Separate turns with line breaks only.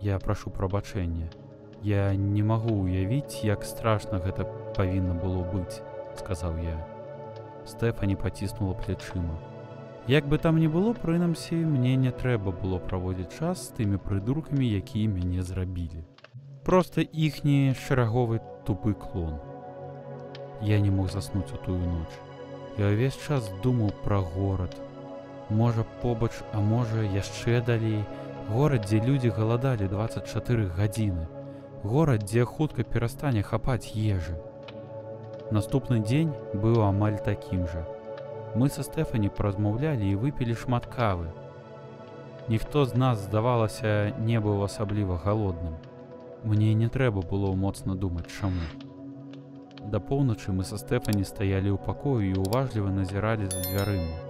Я прашу прабачэння. Я не магу ўявіць, як страшна гэта павінна было быць, сказаў я. Стэфані паціснула плечыма. Як бы там ні было, прынамсі, мне не трэба было праводзіць час з тымі прыдуркамі, якія мяне зрабілі. Проста іхні шараговы тупы клон. Я не мог заснуць у тую ноч. Я ўвесь час думаў пра горад. Можа, побач, а можа, яшчэ далей. Горад, дзе людзі галадалі 24 гадзіны. Горад, дзе хутка перастане хапаць ежы. Наступны дзень быў амаль такім жа. Мы са Стэфані паразмаўлялі і выпілі шмат кавы. Ніхто з нас, здавалася, не быў асабліва галодным. Мне не трэба было моцна думаць, чаму. Да поўначы мы са Стэфані стаялі ў пакоі і уважліва назіралі за дзвярыма.